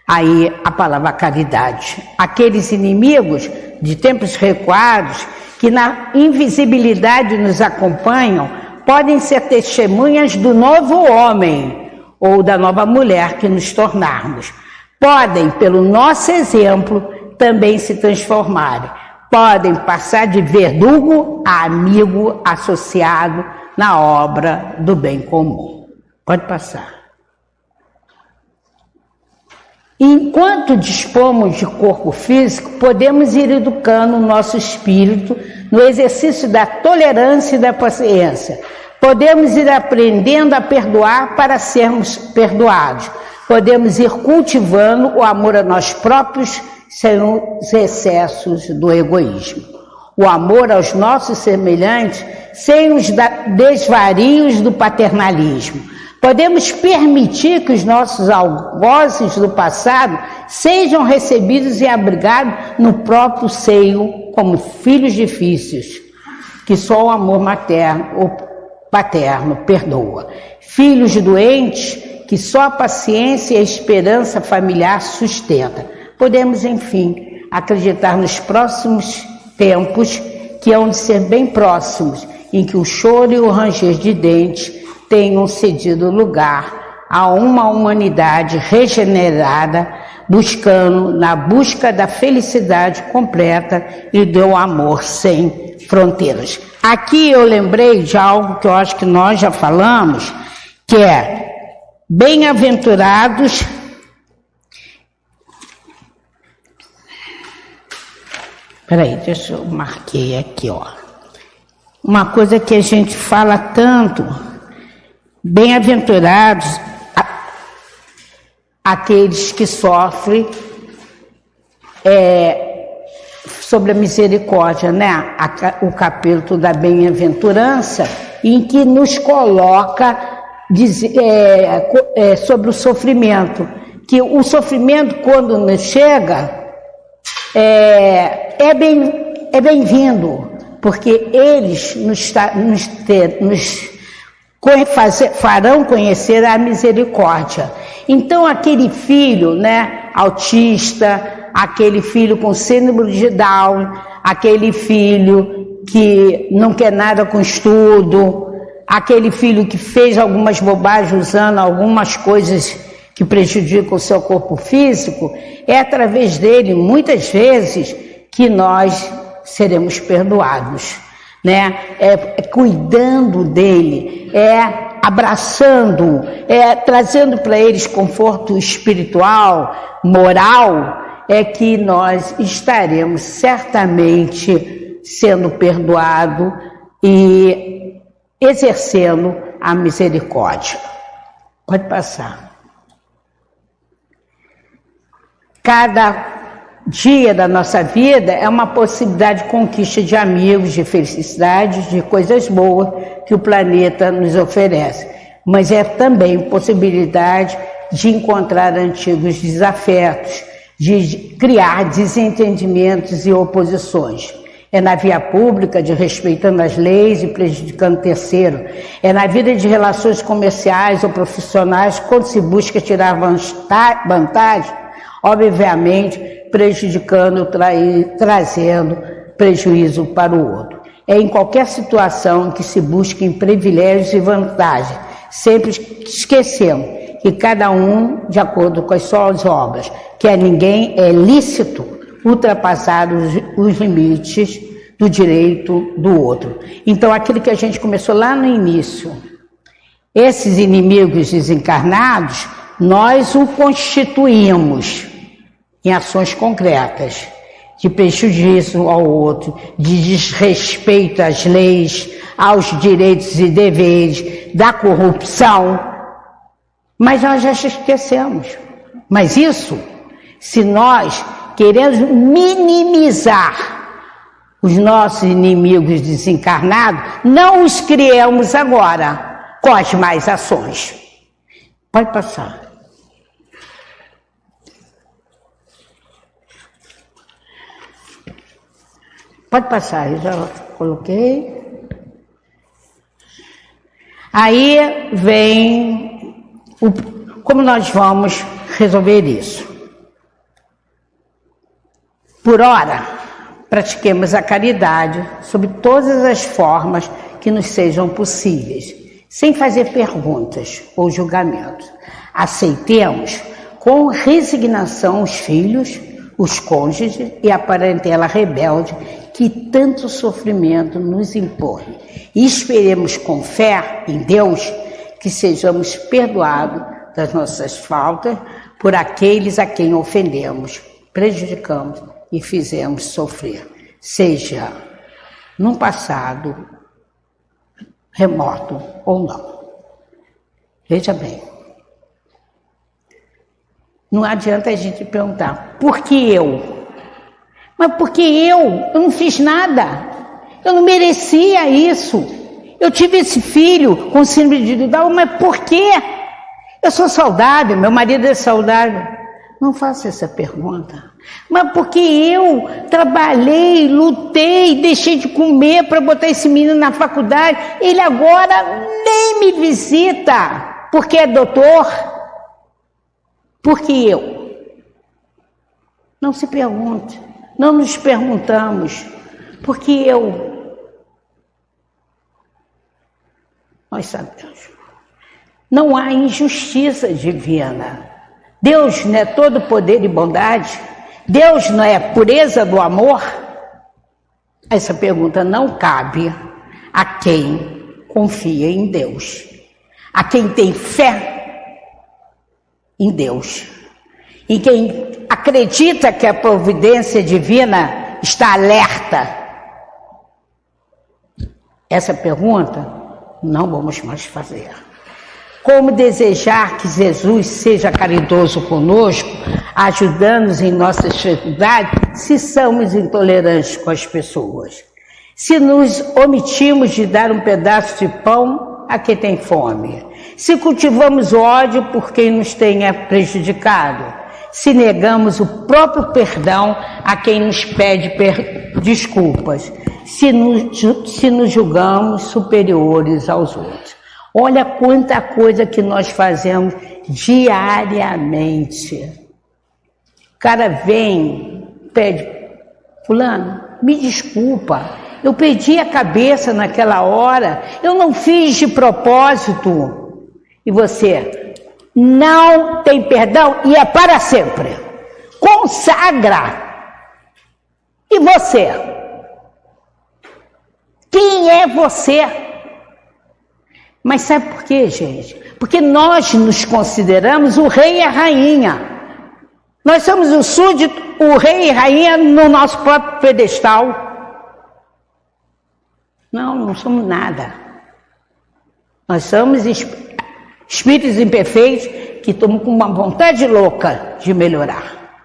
Aí a palavra caridade. Aqueles inimigos de tempos recuados que na invisibilidade nos acompanham podem ser testemunhas do novo homem ou da nova mulher que nos tornarmos. Podem, pelo nosso exemplo, também se transformarem. Podem passar de verdugo a amigo associado na obra do bem comum. Pode passar. Enquanto dispomos de corpo físico, podemos ir educando o nosso espírito no exercício da tolerância e da paciência. Podemos ir aprendendo a perdoar para sermos perdoados. Podemos ir cultivando o amor a nós próprios sem os excessos do egoísmo. O amor aos nossos semelhantes sem os desvarios do paternalismo. Podemos permitir que os nossos algozes do passado sejam recebidos e abrigados no próprio seio como filhos difíceis, que só o amor materno ou paterno perdoa. Filhos doentes, que só a paciência e a esperança familiar sustenta. Podemos, enfim, acreditar nos próximos tempos, que hão de ser bem próximos, em que o choro e o ranger de dentes tenham cedido lugar a uma humanidade regenerada, na busca da felicidade completa e do amor sem fronteiras. Aqui eu lembrei de algo que eu acho que nós já falamos, que é bem-aventurados deixa eu marquei aqui, ó. Uma coisa que a gente fala tanto: bem-aventurados aqueles que sofrem sobre a misericórdia, né? O capítulo da bem-aventurança, em que nos coloca sobre o sofrimento, que o sofrimento, quando nos chega, é bem-vindo, porque eles nos farão conhecer a misericórdia. Então, aquele filho, né, autista, aquele filho com síndrome de Down, aquele filho que não quer nada com estudo, aquele filho que fez algumas bobagens usando algumas coisas que prejudicam o seu corpo físico, é através dele, muitas vezes, que nós seremos perdoados, né? Cuidando dele, abraçando, trazendo para eles conforto espiritual, moral, que nós estaremos certamente sendo perdoados e exercendo a misericórdia. Pode passar. Cada dia da nossa vida é uma possibilidade de conquista de amigos, de felicidade, de coisas boas que o planeta nos oferece. Mas é também possibilidade de encontrar antigos desafetos, de criar desentendimentos e oposições. É na via pública, de respeitando as leis e prejudicando terceiro. É na vida de relações comerciais ou profissionais, quando se busca tirar vantagem, obviamente, prejudicando, trazendo prejuízo para o outro. É em qualquer situação que se busquem privilégios e vantagens, sempre esquecendo que cada um de acordo com as suas obras, que a ninguém é lícito ultrapassar os limites do direito do outro. Então, aquilo que a gente começou lá no início, esses inimigos desencarnados, nós o constituímos em ações concretas, de prejuízo ao outro, de desrespeito às leis, aos direitos e deveres, da corrupção, mas nós já esquecemos. Mas isso, se nós queremos minimizar os nossos inimigos desencarnados, não os criamos agora com as más ações. Pode passar. Pode passar, eu já coloquei. Aí vem como nós vamos resolver isso. Por ora, pratiquemos a caridade sob todas as formas que nos sejam possíveis, sem fazer perguntas ou julgamentos. Aceitemos com resignação os filhos, os cônjuges e a parentela rebelde que tanto sofrimento nos impõe. E esperemos com fé em Deus que sejamos perdoados das nossas faltas por aqueles a quem ofendemos, prejudicamos e fizemos sofrer, seja num passado remoto ou não. Veja bem, não adianta a gente perguntar, por que eu? Mas porque eu não fiz nada, eu não merecia isso, eu tive esse filho com síndrome de Down, mas por quê? Eu sou saudável, meu marido é saudável. Não faça essa pergunta. Mas porque eu trabalhei, lutei, deixei de comer para botar esse menino na faculdade, ele agora nem me visita, porque é doutor. Por que eu? Não se pergunte, não nos perguntamos, por que eu? Nós sabemos. Não há injustiça divina. Deus não é todo poder e bondade? Deus não é pureza do amor? Essa pergunta não cabe a quem confia em Deus, a quem tem fé em Deus, e quem acredita que a providência divina está alerta. Essa pergunta não vamos mais fazer. Como desejar que Jesus seja caridoso conosco, ajudando-nos em nossas dificuldades, se somos intolerantes com as pessoas? Se nos omitimos de dar um pedaço de pão a quem tem fome? Se cultivamos ódio por quem nos tenha prejudicado? Se negamos o próprio perdão a quem nos pede desculpas? Se nos julgamos superiores aos outros? Olha quanta coisa que nós fazemos diariamente. O cara vem, pede, fulano, me desculpa, eu perdi a cabeça naquela hora, eu não fiz de propósito. E você não tem perdão e é para sempre. Consagra. E você? Quem é você? Mas sabe por quê, gente? Porque nós nos consideramos o rei e a rainha. Nós somos o súdito, o rei e a rainha no nosso próprio pedestal. Não somos nada. Nós somos espíritos imperfeitos que estão com uma vontade louca de melhorar.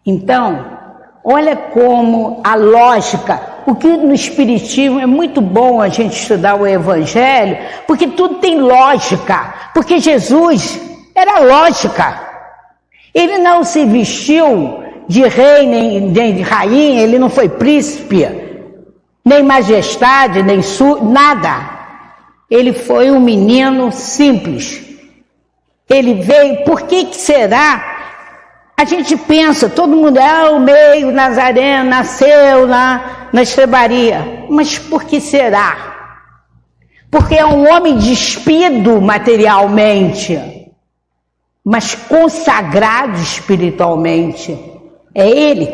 Então, olha como a lógica. O que no Espiritismo é muito bom a gente estudar o Evangelho, porque tudo tem lógica, porque Jesus era lógica. Ele não se vestiu de rei, nem de rainha, ele não foi príncipe, nem majestade, nem nada. Ele foi um menino simples. Ele veio, por que será A gente pensa, todo mundo o meio nazareno, nasceu na estrebaria. Mas por que será? Porque é um homem despido materialmente, mas consagrado espiritualmente. É ele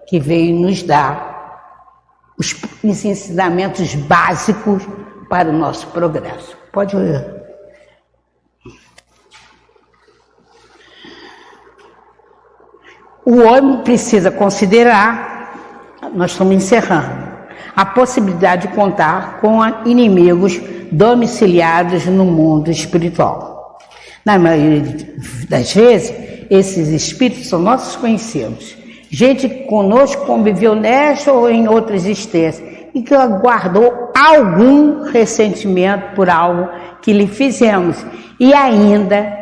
que veio nos dar os ensinamentos básicos para o nosso progresso. Pode olhar. O homem precisa considerar, nós estamos encerrando, a possibilidade de contar com inimigos domiciliados no mundo espiritual. Na maioria das vezes, esses espíritos são nossos conhecidos. Gente que conosco conviveu nesta ou em outra existência e que guardou algum ressentimento por algo que lhe fizemos e ainda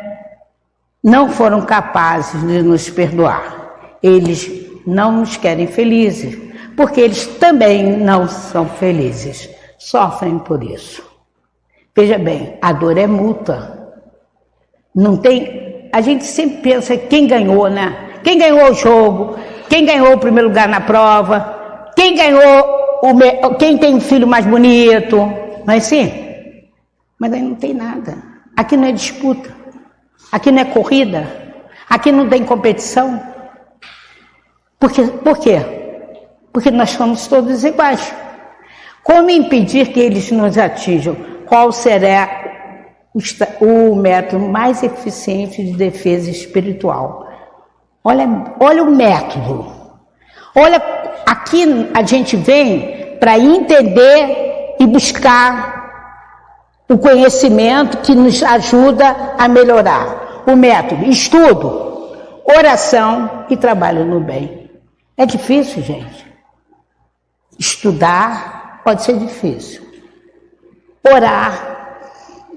não foram capazes de nos perdoar. Eles não nos querem felizes, porque eles também não são felizes, sofrem por isso. Veja bem, a dor é mútua. Não tem, a gente sempre pensa quem ganhou, né? Quem ganhou o jogo, quem ganhou o primeiro lugar na prova, quem ganhou, quem tem um filho mais bonito, não é assim? Mas aí não tem nada. Aqui não é disputa, aqui não é corrida, aqui não tem competição. Por quê? Porque nós somos todos iguais. Como impedir que eles nos atinjam? Qual será o método mais eficiente de defesa espiritual? Olha o método. Olha, aqui a gente vem para entender e buscar o conhecimento que nos ajuda a melhorar. O método, estudo, oração e trabalho no bem. É difícil, gente. Estudar pode ser difícil. Orar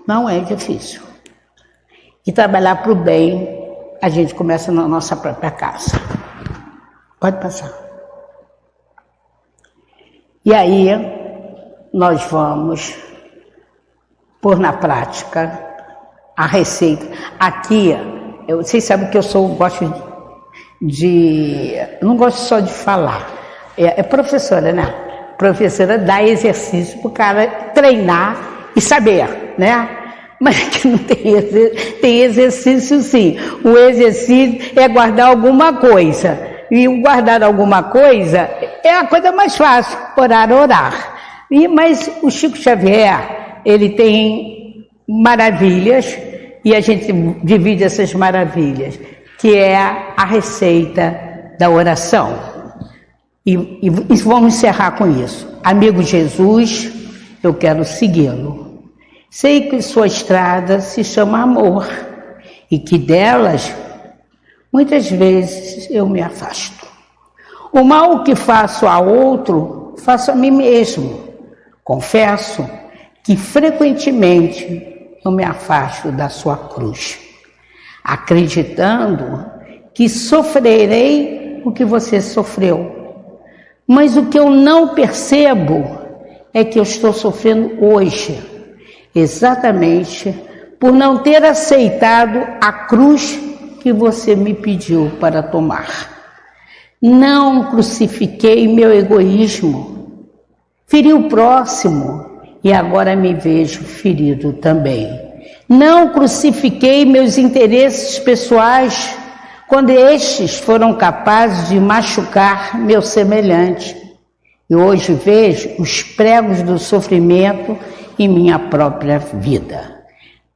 não é difícil. E trabalhar para o bem, a gente começa na nossa própria casa. Pode passar. E aí, nós vamos pôr na prática a receita. Aqui, vocês sabem que eu gosto eu não gosto só de falar, é professora, né? Professora dá exercício para o cara treinar e saber, né? Mas que não tem exercício sim. O exercício é guardar alguma coisa. E o guardar alguma coisa é a coisa mais fácil, orar. Mas o Chico Xavier, ele tem maravilhas e a gente divide essas maravilhas, que é a receita da oração. E vamos encerrar com isso. Amigo Jesus, eu quero segui-lo. Sei que sua estrada se chama amor e que delas, muitas vezes, eu me afasto. O mal que faço a outro, faço a mim mesmo. Confesso que frequentemente eu me afasto da sua cruz, acreditando que sofrerei o que você sofreu. Mas o que eu não percebo é que eu estou sofrendo hoje, exatamente por não ter aceitado a cruz que você me pediu para tomar. Não crucifiquei meu egoísmo, feri o próximo e agora me vejo ferido também. Não crucifiquei meus interesses pessoais quando estes foram capazes de machucar meu semelhante. E hoje vejo os pregos do sofrimento em minha própria vida.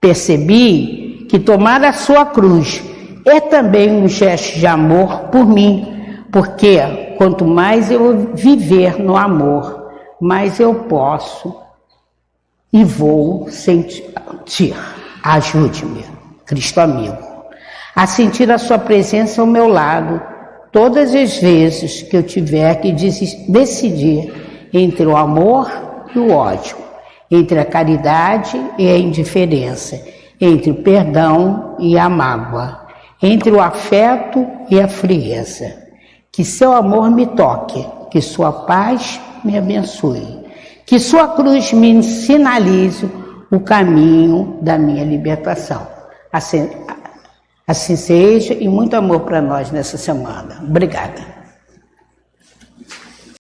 Percebi que tomar a sua cruz é também um gesto de amor por mim, porque quanto mais eu viver no amor, mais eu posso e vou sentir. Ajude-me, Cristo amigo, a sentir a sua presença ao meu lado todas as vezes que eu tiver que decidir entre o amor e o ódio, entre a caridade e a indiferença, entre o perdão e a mágoa, entre o afeto e a frieza. Que seu amor me toque, que sua paz me abençoe, que sua cruz me sinalize o caminho da minha libertação. Assim seja, e muito amor para nós nessa semana. Obrigada.